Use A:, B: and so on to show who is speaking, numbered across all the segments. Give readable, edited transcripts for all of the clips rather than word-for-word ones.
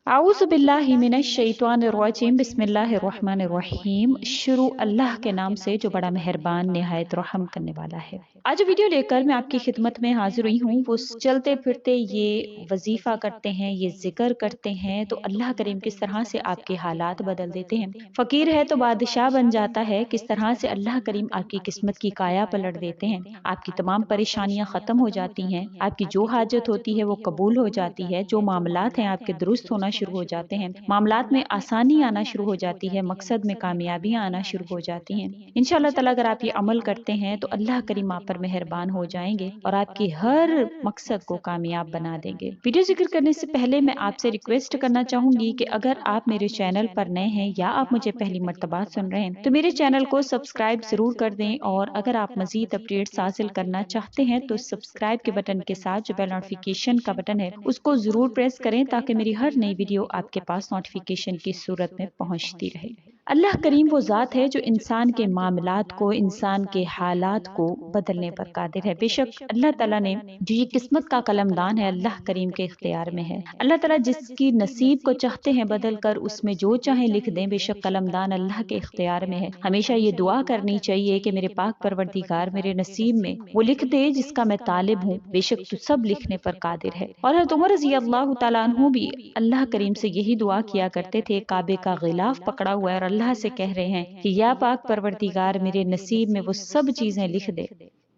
A: आऊज़ बिल्लाहि मिनश शैतानिर रजीम बिस्मिल्लाहिर्रहमानिर्रहीम। शुरू अल्लाह के नाम से जो बड़ा मेहरबान निहायत रहम करने वाला है। आज वीडियो लेकर मैं आपकी खिदमत में हाजिर हुई हूँ। वो चलते फिरते ये वजीफा करते हैं, ये जिक्र करते हैं, तो अल्लाह करीम किस तरह से आपके हालात बदल देते हैं। फकीर है तो बादशाह बन जाता है, किस तरह से अल्लाह करीम आपकी किस्मत की काया पलट देते हैं। आपकी तमाम परेशानियां खत्म हो जाती हैं, आपकी जो हाजत होती है वो कबूल हो जाती है, जो मामलात हैं आपके दुरुस्त होना शुरू हो जाते हैं, मामलात में आसानी आना शुरू हो जाती है, मकसद में कामयाबियां आना शुरू हो जाती हैं। इंशाअल्लाह ताला अगर आप ये अमल करते हैं तो अल्लाह करीम आप पर मेहरबान हो जाएंगे और आपके हर मकसद को कामयाब बना देंगे। वीडियो जिक्र करने से पहले मैं आपसे रिक्वेस्ट करना चाहूंगी कि अगर आप मेरे चैनल पर नए हैं या आप मुझे पहली मर्तबा सुन रहे हैं तो मेरे चैनल को सब्सक्राइब जरूर कर दें, और अगर आप मजीद अपडेट्स हासिल करना चाहते हैं तो सब्सक्राइब के बटन के साथ जो बेल नोटिफिकेशन का बटन है उसको जरूर प्रेस करें ताकि मेरी हर नई वीडियो आपके पास नोटिफिकेशन की सूरत में पहुंचती रहे। अल्लाह करीम वो ज़ात है जो इंसान के मामलात को, इंसान के हालात को बदलने पर कादिर है। बेशक अल्लाह ताला ने जो ये किस्मत का कलमदान है अल्लाह करीम के इख्तियार में है। अल्लाह ताला जिसकी नसीब को चाहते हैं बदल कर उसमें जो चाहे लिख दें, बेशक कलमदान अल्लाह के इख्तियार में है। हमेशा ये दुआ करनी चाहिए कि मेरे पाक परवरदिगार मेरे नसीब में वो लिख दे जिसका मैं तालिब हूँ, बेशक तू सब लिखने पर कादिर है। और हज़रत उमर रज़ी अल्लाह तआला अन्हु भी अल्लाह करीम से यही दुआ किया करते थे। काबे का गिलाफ पकड़ा हुआ है और अल्लाह से कह रहे हैं कि या पाक परवरदिगार मेरे नसीब में वो सब चीजें लिख दे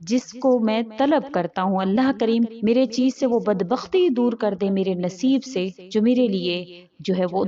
A: जिसको मैं तलब करता हूँ। अल्लाह करीम मेरे चीज से वो बदबख्ती दूर कर दे मेरे नसीब से जो मेरे लिए जो है वो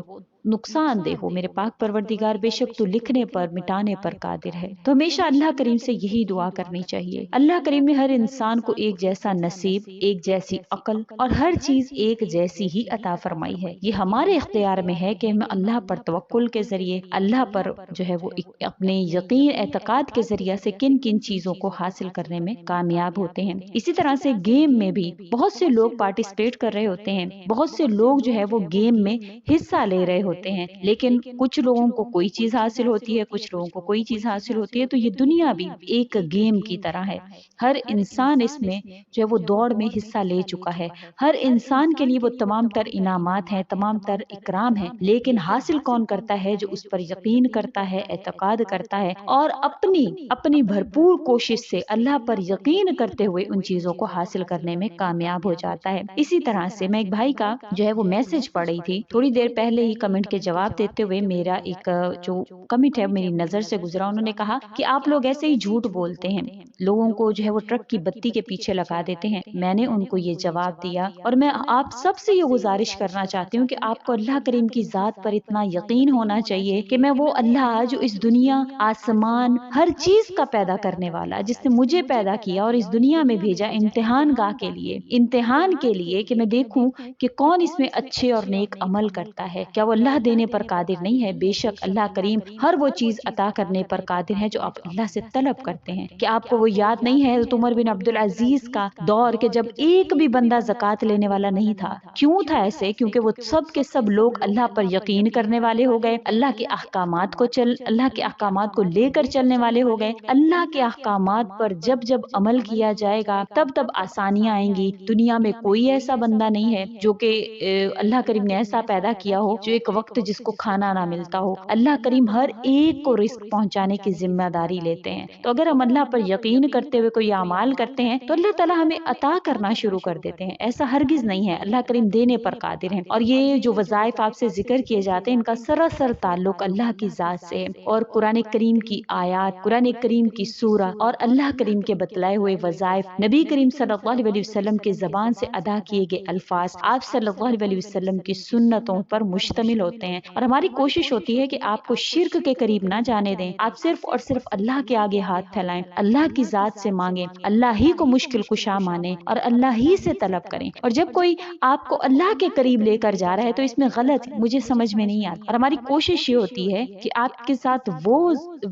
A: नुकसान दे हो। मेरे पाक परवरदिगार बेशक तू लिखने पर मिटाने पर कादिर है। तो हमेशा अल्लाह करीम से यही दुआ करनी चाहिए। अल्लाह करीम ने हर इंसान को एक जैसा नसीब, एक जैसी अकल और हर चीज एक जैसी ही अता फरमाई है। ये हमारे इख्तियार में है कि हम अल्लाह पर तवक्कुल के जरिए, अल्लाह पर जो है वो अपने यकीन एतकाद के जरिए से किन किन चीजों को हासिल करने में कामयाब होते हैं। इसी तरह से गेम में भी बहुत से लोग पार्टिसिपेट कर रहे होते हैं, बहुत से लोग जो है वो गेम में हिस्सा ले रहे होते हैं, लेकिन कुछ लोगों को कोई चीज हासिल होती है, कुछ लोगों को कोई चीज हासिल होती है। तो ये दुनिया भी एक गेम की तरह है। हर इंसान इसमें जो है वो दौड़ में हिस्सा ले चुका है। हर इंसान के लिए वो तमाम तर इनामात हैं, तमाम तर इकराम हैं, लेकिन हासिल कौन करता है? जो उस पर यकीन करता है, एतकाद करता है और अपनी अपनी भरपूर कोशिश से अल्लाह पर यकीन करते हुए उन चीजों को हासिल करने में कामयाब हो जाता है। इसी तरह से मैं एक भाई का जो है वो मैसेज पढ़ रही थी थोड़ी देर पहले ही, कमेंट के जवाब देते हुए मेरा एक जो कमेंट है मेरी नजर से गुजरा। उन्होंने कहा कि आप लोग ऐसे ही झूठ बोलते हैं, लोगों को जो है वो ट्रक की बत्ती के पीछे लगा देते हैं। मैंने उनको ये जवाब दिया और मैं आप सबसे ये गुजारिश करना चाहती हूँ कि आपको अल्लाह करीम की जात पर इतना यकीन होना चाहिए कि मैं वो अल्लाह जो इस दुनिया, आसमान, हर चीज का पैदा करने वाला, जिसने मुझे पैदा किया और इस दुनिया में भेजा इम्तिहान गाह के लिए, इम्तिहान के लिए कि मैं देखूं कि कौन इसमें अच्छे और नेक अमल करता है। क्या वो अल्लाह देने पर कादिर नहीं है? बेशक अल्लाह करीम हर वो चीज अता करने पर कादिर है जो आप अल्लाह से तलब करते हैं। कि आपको वो याद नहीं है उमर बिन अब्दुल अजीज का दौर के जब एक भी बंदा ज़कात लेने वाला नहीं था? क्यों था ऐसे? क्योंकि वो सब के सब लोग अल्लाह पर यकीन करने वाले हो गए, अल्लाह के अल्लाह के अहकामात को लेकर चलने वाले हो गए। अल्लाह के अहकामात पर जब जब अमल किया जाएगा तब तब आसानियां आएंगी। दुनिया में कोई ऐसा बंदा नहीं है जो कि अल्लाह करीम ने ऐसा पैदा किया हो जो एक वक्त जिसको खाना ना मिलता हो। अल्लाह करीम हर एक को रिस्क पहुंचाने की जिम्मेदारी लेते हैं। तो अगर हम अल्लाह पर यकीन करते हुए कोई अमाल करते हैं तो अल्लाह ताला हमें अता करना शुरू कर देते हैं। ऐसा हरगिज नहीं है, अल्लाह करीम देने पर कादिर है। और ये जो वज़ाइफ आपसे जिक्र किए जाते हैं इनका सरासर ताल्लुक अल्लाह की जात से है। और कुरान करीम की आयात, कुरान करीम की सूरा और अल्लाह करीम के बतलाए हुए वज़ाइफ, नबी करीम सल्लल्लाहु अलैहि वसल्लम की ज़बान से अदा किए गए अल्फाज, आप सल्लल्लाहु अलैहि वसल्लम की सुन्नतों पर मुश्तमिल होते हैं। और हमारी कोशिश होती है कि आपको शिर्क के करीब ना जाने दें। आप सिर्फ और सिर्फ अल्लाह के आगे हाथ फैलाएं, अल्लाह की जात से मांगे, अल्लाह ही को मुश्किल कुशा माने और अल्लाह ही से तलब करें। और जब कोई आपको अल्लाह के करीब लेकर जा रहा है तो इसमें गलत मुझे समझ में नहीं आता। और हमारी कोशिश ये होती है कि आपके साथ वो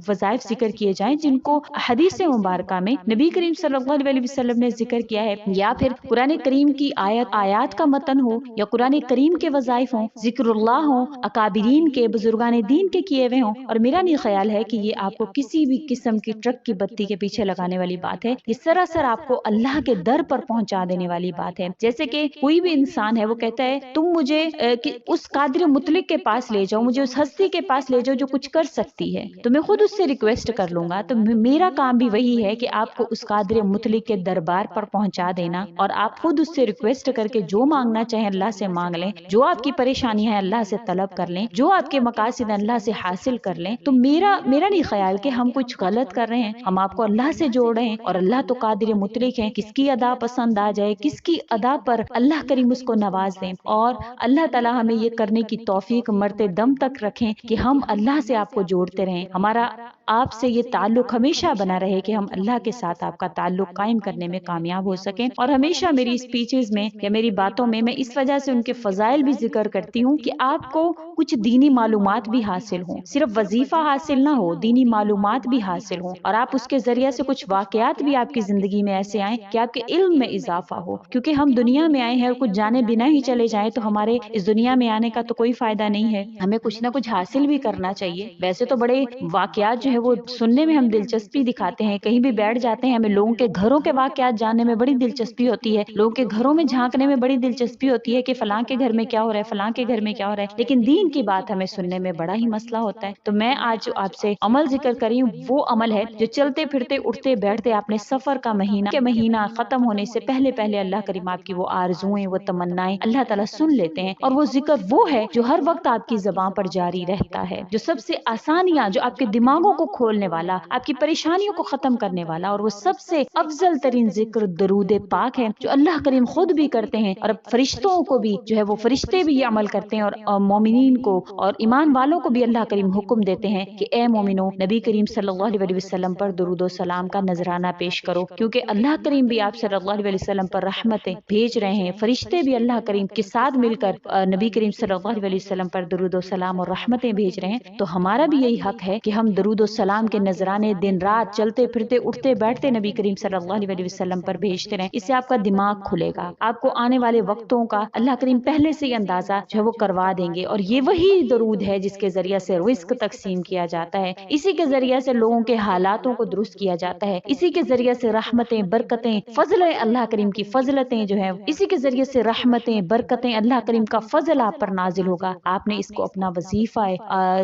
A: वज़ाइफ जिक्र किए जाएं जिनको हदीस मुबारक में नबी करीम सल्लल्लाहु अलैहि वसल्लम ने जिक्र किया है, या फिर कुरान करीम की आयत का मतन हो, या कुरान करीम के वज़ाइफ हो, जिक्रुल्लाह हो, अकाबिरीन के, बुजुर्गान दीन के किए हुए हों। और मेरा नहीं ख्याल है कि ये आपको किसी भी किस्म की ट्रक की बत्ती के पीछे लगाने वाली बात है। ये सरासर आपको अल्लाह के दर पर पहुंचा देने वाली बात है। जैसे कि कोई भी इंसान है, वो कहता है तुम मुझे कि उस कादिर मुतलिक के पास ले जाओ, मुझे उस हस्ती के पास ले जाओ जो कुछ कर सकती है, तो मैं खुद उससे रिक्वेस्ट कर लूंगा। तो मेरा काम भी वही है कि आपको उस कादिर मुतलिक के दरबार पर पहुंचा देना, और आप खुद उससे रिक्वेस्ट करके जो मांगना चाहें अल्लाह से मांग लें, जो आपकी परेशानियां हैं अल्लाह से तलब कर लें, जो आपके मकासद अल्लाह से हासिल कर लें। तो मेरा नहीं ख्याल कि हम कुछ गलत कर रहे हैं, हम आपको अल्लाह से जोड़ रहे हैं, और अल्लाह तो कादिर मुतलिक है, किसकी अदा पसंद आ जाए, किसकी अदा पर अल्लाह करीम उसको नवाज दें। और अल्लाह ताला हमें ये करने की तौफीक मरते दम तक रखें कि हम अल्लाह से आपको जोड़ते रहें, हमारा आपसे ये ताल्लुक हमेशा बना रहे कि हम अल्लाह के साथ आपका ताल्लुक कायम करने में कामयाब हो सकें। और हमेशा मेरी स्पीचेस में या मेरी बातों में मैं इस वजह से उनके फजाइल भी जिक्र करती हूँ कि आपको कुछ दीनी मालूमात भी हासिल हो, सिर्फ वजीफा हासिल ना हो, दीनी मालूमात भी हासिल हो, और आप उसके जरिए से कुछ वाकयात भी आपकी जिंदगी में ऐसे आए कि आपके इल्म में इजाफा हो। क्योंकि हम दुनिया में आए हैं और कुछ जाने बिना ही चले जाएं तो हमारे इस दुनिया में आने का तो कोई फायदा नहीं है। हमें कुछ ना कुछ हासिल भी करना चाहिए। वैसे तो बड़े वाकयात जो है वो सुनने में हम दिलचस्पी दिखाते हैं, कहीं भी बैठ जाते हैं हमें लोगों के घरों के वाकयात जानने में बड़ी दिलचस्पी होती है, लोगों के घरों में झांकने में बड़ी दिलचस्पी होती है कि फलां के घर में क्या हो रहा है, फलां के घर में क्या हो रहा है, लेकिन दीन की बात हमें सुनने में बड़ा ही मसला होता है। तो मैं आज आपसे अमल जिक्र कर रही हूँ, वो अमल है जो चलते फिरते उठते बैठते आपने सफर का महीना खत्म होने से पहले पहले अल्लाह करीम आपकी वो आरजुएं, वो तमन्नाएं अल्लाह ताला सुन लेते हैं। और वो जिक्र वो है जो हर वक्त आपकी ज़बान पर जारी रहता है, जो सबसे आसानियां, जो आपके दिमागों को खोलने वाला, आपकी परेशानियों को खत्म करने वाला, और वो सबसे अफजल तरीन जिक्र दरूद पाक है जो अल्लाह करीम खुद भी करते हैं, और फरिश्तों को भी जो है वो फरिश्ते भी ये अमल करते हैं, और मोमिनीन को और ईमान वालों को भी अल्लाह करीम हुक्म देते हैं कि ए मोमिनो, नबी करीम सल्लल्लाहु अलैहि वसल्लम पर दुरूद और सलाम का नजराना पेश करो, क्योंकि अल्लाह करीम भी आप सल्लल्लाहु अलैहि वसल्लम पर रहमतें भेज रहे हैं। फरिश्ते भी अल्लाह करीम के साथ मिलकर नबी करीम सल्लल्लाहु अलैहि वसल्लम पर दुरूद और सलाम और रहमतें भेज रहे हैं। तो हमारा भी यही हक है कि हम दुरूद और सलाम के नजराने दिन रात चलते फिरते उठते बैठते नबी करीम सल्लल्लाहु अलैहि वसल्लम पर भेजते रहें। इससे आपका दिमाग खुलेगा, आपको आने वाले वक्तों का अल्लाह करीम पहले से ही अंदाजा जो है वो करवा देंगे। और ये वही दरूद है जिसके जरिए से रिस्क तकसीम किया जाता है, इसी के जरिए से लोगों के हालातों को दुरुस्त किया जाता है, इसी के जरिए से रहमतें, बरकतें, फजल अल्लाह करीम की फजलतें जो है, इसी के जरिए से रहमतें, बरकतें, अल्लाह करीम का फजल आप पर नाजिल होगा। आपने इसको अपना वजीफा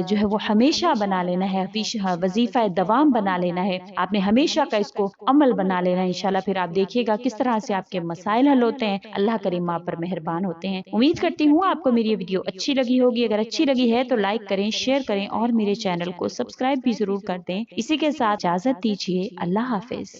A: जो है वो हमेशा बना लेना है, वजीफा दवाम बना लेना है, आपने हमेशा का इसको अमल बना लेना है। इंशाल्लाह फिर आप देखिएगा किस तरह से आपके मसाइल हल होते हैं, अल्लाह करीम आप पर मेहरबान होते हैं। उम्मीद करती हूँ आपको मेरी ये वीडियो अच्छी लगी होगी। अगर अच्छी लगी है तो लाइक करें, शेयर करें और मेरे चैनल को सब्सक्राइब भी जरूर कर दें। इसी के साथ इजाजत दीजिए। अल्लाह हाफिज।